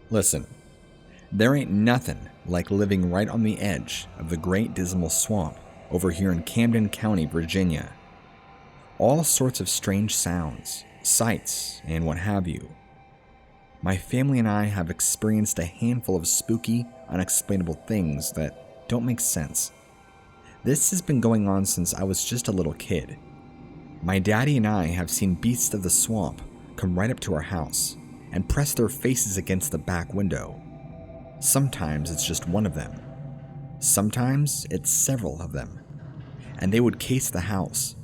Listen, there ain't nothing like living right on the edge of the Great Dismal Swamp over here in Camden County, Virginia. All sorts of strange sounds, sights, and what have you. My family and I have experienced a handful of spooky, unexplainable things that don't make sense. This has been going on since I was just a little kid. My daddy and I have seen beasts of the swamp come right up to our house and press their faces against the back window. Sometimes it's just one of them. Sometimes it's several of them. And they would case the house,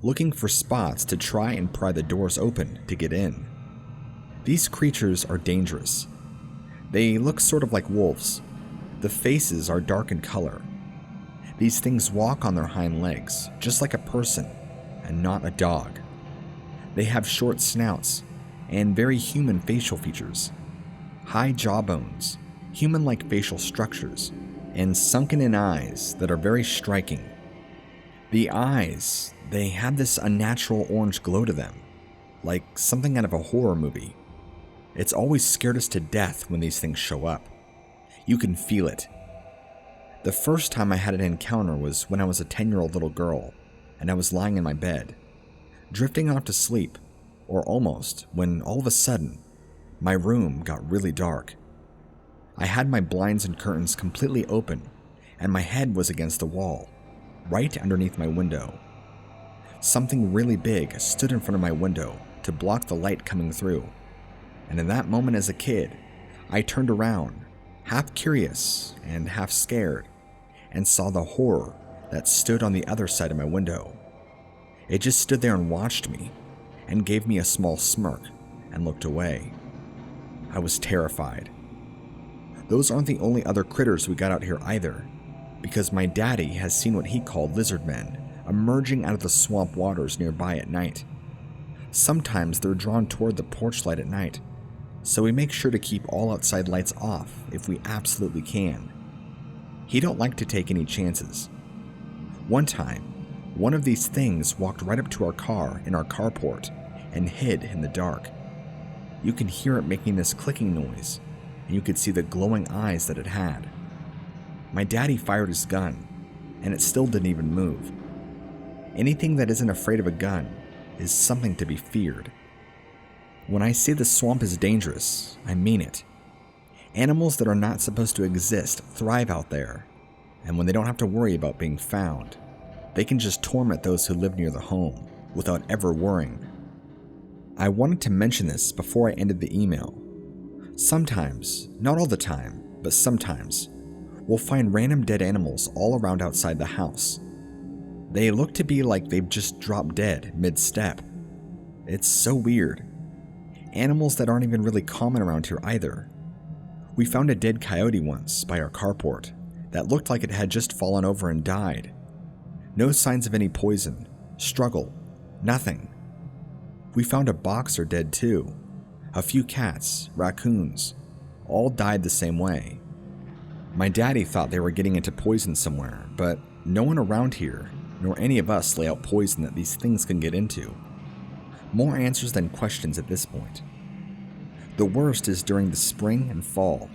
looking for spots to try and pry the doors open to get in. These creatures are dangerous. They look sort of like wolves. The faces are dark in color. These things walk on their hind legs, just like a person, and not a dog. They have short snouts and very human facial features, high jawbones, human-like facial structures, and sunken-in eyes that are very striking. The eyes, they have this unnatural orange glow to them, like something out of a horror movie. It's always scared us to death when these things show up. You can feel it. The first time I had an encounter was when I was a 10-year-old little girl, and I was lying in my bed, drifting off to sleep, or almost, when all of a sudden, my room got really dark. I had my blinds and curtains completely open, and my head was against the wall, right underneath my window. Something really big stood in front of my window to block the light coming through, and in that moment as a kid, I turned around, half curious and half scared, and saw the horror that stood on the other side of my window. It just stood there and watched me, and gave me a small smirk, and looked away. I was terrified. Those aren't the only other critters we got out here either, because my daddy has seen what he called lizardmen emerging out of the swamp waters nearby at night. Sometimes they're drawn toward the porch light at night, so we make sure to keep all outside lights off if we absolutely can. He don't like to take any chances. One time, one of these things walked right up to our car in our carport and hid in the dark. You can hear it making this clicking noise, and you could see the glowing eyes that it had. My daddy fired his gun, and it still didn't even move. Anything that isn't afraid of a gun is something to be feared. When I say the swamp is dangerous, I mean it. Animals that are not supposed to exist thrive out there, and when they don't have to worry about being found, they can just torment those who live near the home without ever worrying. I wanted to mention this before I ended the email. Sometimes, not all the time, but sometimes, we'll find random dead animals all around outside the house. They look to be like they've just dropped dead mid-step. It's so weird. Animals that aren't even really common around here either. We found a dead coyote once by our carport that looked like it had just fallen over and died. No signs of any poison, struggle, nothing. We found a boxer dead too. A few cats, raccoons, all died the same way. My daddy thought they were getting into poison somewhere, but no one around here, nor any of us, lay out poison that these things can get into. More answers than questions at this point. The worst is during the spring and fall,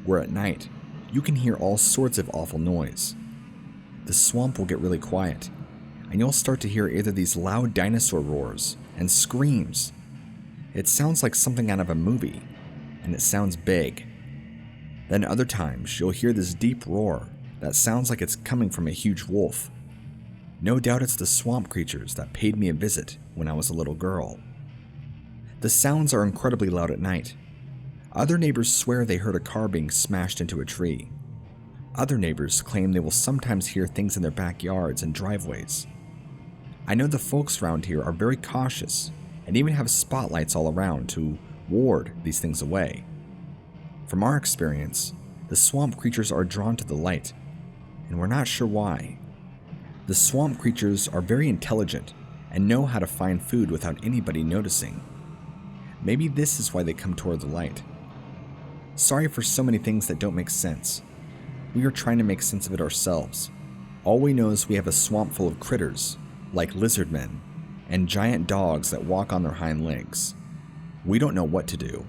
where at night, you can hear all sorts of awful noise. The swamp will get really quiet, and you'll start to hear either these loud dinosaur roars and screams. It sounds like something out of a movie, and it sounds big. Then other times, you'll hear this deep roar that sounds like it's coming from a huge wolf. No doubt it's the swamp creatures that paid me a visit when I was a little girl. The sounds are incredibly loud at night. Other neighbors swear they heard a car being smashed into a tree. Other neighbors claim they will sometimes hear things in their backyards and driveways. I know the folks around here are very cautious and even have spotlights all around to ward these things away. From our experience, the swamp creatures are drawn to the light, and we're not sure why. The swamp creatures are very intelligent and know how to find food without anybody noticing. Maybe this is why they come toward the light. Sorry for so many things that don't make sense. We are trying to make sense of it ourselves. All we know is we have a swamp full of critters, like lizardmen, and giant dogs that walk on their hind legs. We don't know what to do.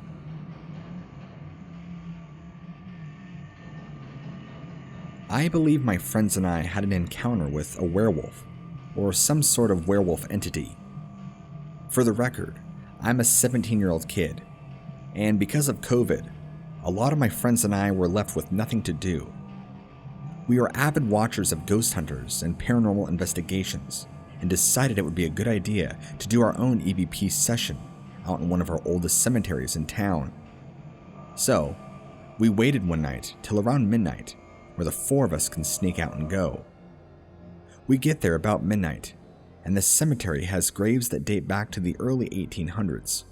I believe my friends and I had an encounter with a werewolf, or some sort of werewolf entity. For the record, I'm a 17-year-old kid, and because of COVID, a lot of my friends and I were left with nothing to do. We are avid watchers of ghost hunters and paranormal investigations, and decided it would be a good idea to do our own EVP session out in one of our oldest cemeteries in town. So, we waited one night till around midnight, where the four of us can sneak out and go. We get there about midnight, and the cemetery has graves that date back to the early 1800s.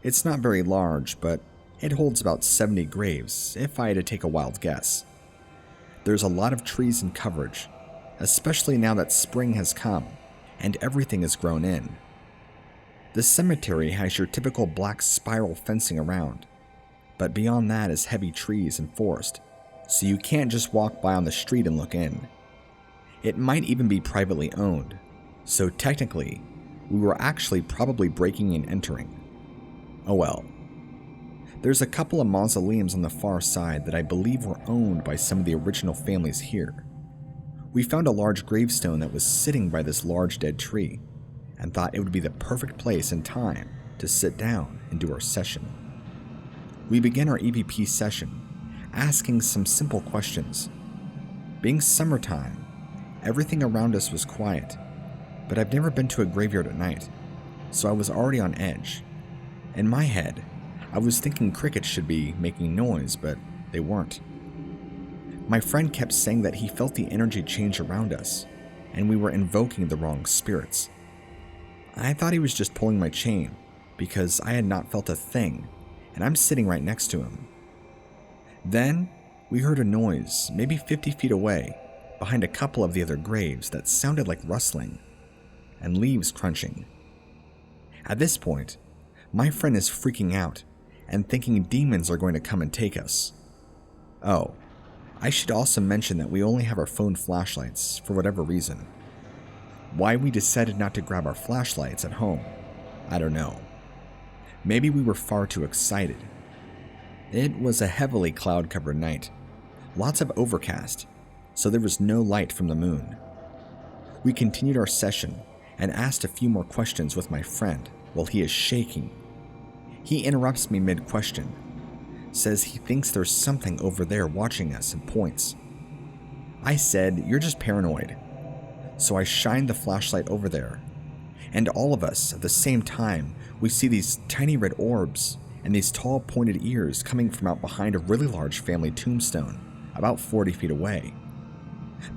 It's not very large, but it holds about 70 graves, if I had to take a wild guess. There's a lot of trees and coverage, especially now that spring has come and everything is grown in. The cemetery has your typical black spiral fencing around, but beyond that is heavy trees and forest, so you can't just walk by on the street and look in. It might even be privately owned, so technically, we were actually probably breaking and entering. Oh well. There's a couple of mausoleums on the far side that I believe were owned by some of the original families here. We found a large gravestone that was sitting by this large dead tree, and thought it would be the perfect place and time to sit down and do our session. We began our EVP session, asking some simple questions. Being summertime, everything around us was quiet, but I've never been to a graveyard at night, so I was already on edge. In my head, I was thinking crickets should be making noise, but they weren't. My friend kept saying that he felt the energy change around us, and we were invoking the wrong spirits. I thought he was just pulling my chain, because I had not felt a thing, and I'm sitting right next to him. Then, we heard a noise, maybe 50 feet away, behind a couple of the other graves that sounded like rustling, and leaves crunching. At this point, my friend is freaking out, and thinking demons are going to come and take us. Oh, I should also mention that we only have our phone flashlights for whatever reason. Why we decided not to grab our flashlights at home, I don't know. Maybe we were far too excited. It was a heavily cloud-covered night, lots of overcast, so there was no light from the moon. We continued our session and asked a few more questions with my friend while he is shaking. He interrupts me mid-question, says he thinks there's something over there watching us and points. I said, "You're just paranoid." So I shined the flashlight over there, and all of us at the same time, we see these tiny red orbs and these tall pointed ears coming from out behind a really large family tombstone, about 40 feet away.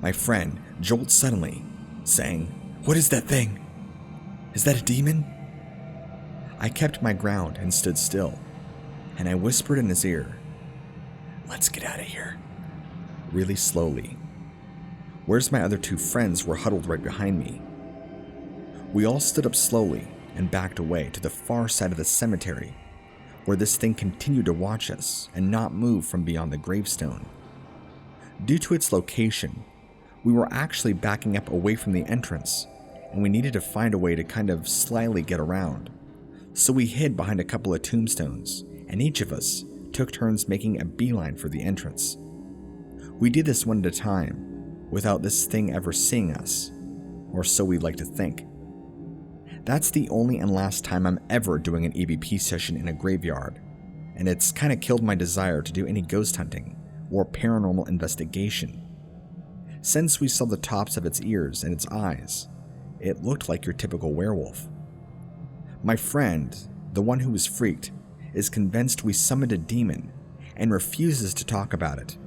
My friend jolts suddenly, saying, "What is that thing? Is that a demon?" I kept my ground and stood still, and I whispered in his ear, "Let's get out of here," really slowly. Where's my other two friends were huddled right behind me. We all stood up slowly and backed away to the far side of the cemetery, where this thing continued to watch us and not move from beyond the gravestone. Due to its location, we were actually backing up away from the entrance, and we needed to find a way to kind of slyly get around. So we hid behind a couple of tombstones, and each of us took turns making a beeline for the entrance. We did this one at a time, without this thing ever seeing us, or so we like to think. That's the only and last time I'm ever doing an EVP session in a graveyard, and it's kinda killed my desire to do any ghost hunting or paranormal investigation. Since we saw the tops of its ears and its eyes, it looked like your typical werewolf. My friend, the one who was freaked, is convinced we summoned a demon and refuses to talk about it.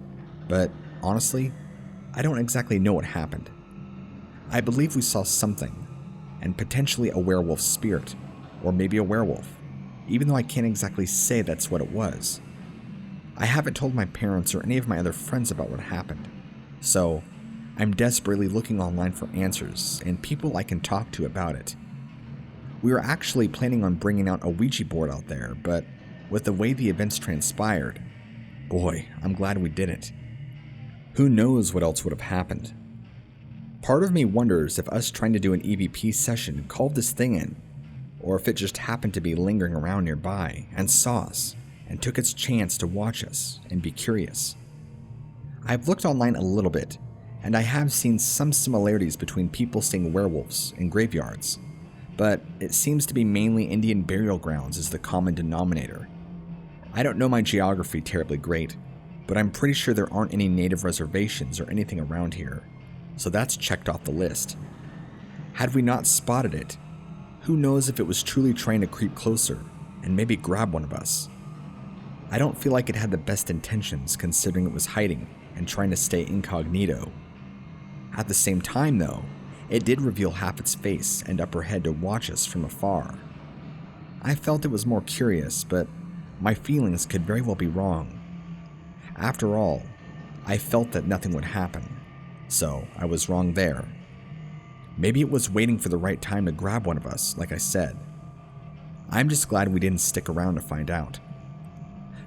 But honestly, I don't exactly know what happened. I believe we saw something, and potentially a werewolf spirit, or maybe a werewolf, even though I can't exactly say that's what it was. I haven't told my parents or any of my other friends about what happened, so I'm desperately looking online for answers and people I can talk to about it. We were actually planning on bringing out a Ouija board out there, but with the way the events transpired, boy, I'm glad we didn't. Who knows what else would have happened? Part of me wonders if us trying to do an EVP session called this thing in, or if it just happened to be lingering around nearby and saw us and took its chance to watch us and be curious. I've looked online a little bit, and I have seen some similarities between people seeing werewolves in graveyards, but it seems to be mainly Indian burial grounds as the common denominator. I don't know my geography terribly great, but I'm pretty sure there aren't any native reservations or anything around here, so that's checked off the list. Had we not spotted it, who knows if it was truly trying to creep closer and maybe grab one of us. I don't feel like it had the best intentions considering it was hiding and trying to stay incognito. At the same time though, it did reveal half its face and upper head to watch us from afar. I felt it was more curious, but my feelings could very well be wrong. After all, I felt that nothing would happen, so I was wrong there. Maybe it was waiting for the right time to grab one of us, like I said. I'm just glad we didn't stick around to find out.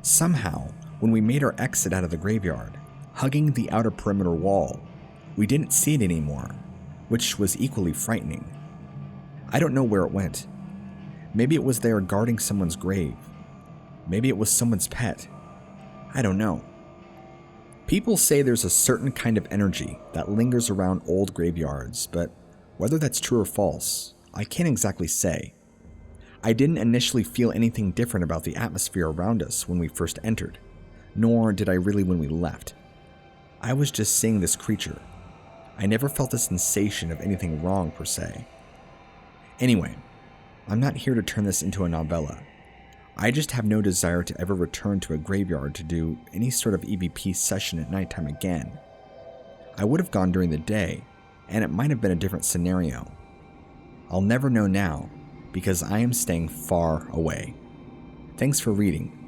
Somehow, when we made our exit out of the graveyard, hugging the outer perimeter wall, we didn't see it anymore, which was equally frightening. I don't know where it went. Maybe it was there guarding someone's grave. Maybe it was someone's pet. I don't know. People say there's a certain kind of energy that lingers around old graveyards, but whether that's true or false, I can't exactly say. I didn't initially feel anything different about the atmosphere around us when we first entered, nor did I really when we left. I was just seeing this creature. I never felt a sensation of anything wrong per se. Anyway, I'm not here to turn this into a novella. I just have no desire to ever return to a graveyard to do any sort of EVP session at nighttime again. I would have gone during the day, and it might have been a different scenario. I'll never know now, because I am staying far away. Thanks for reading.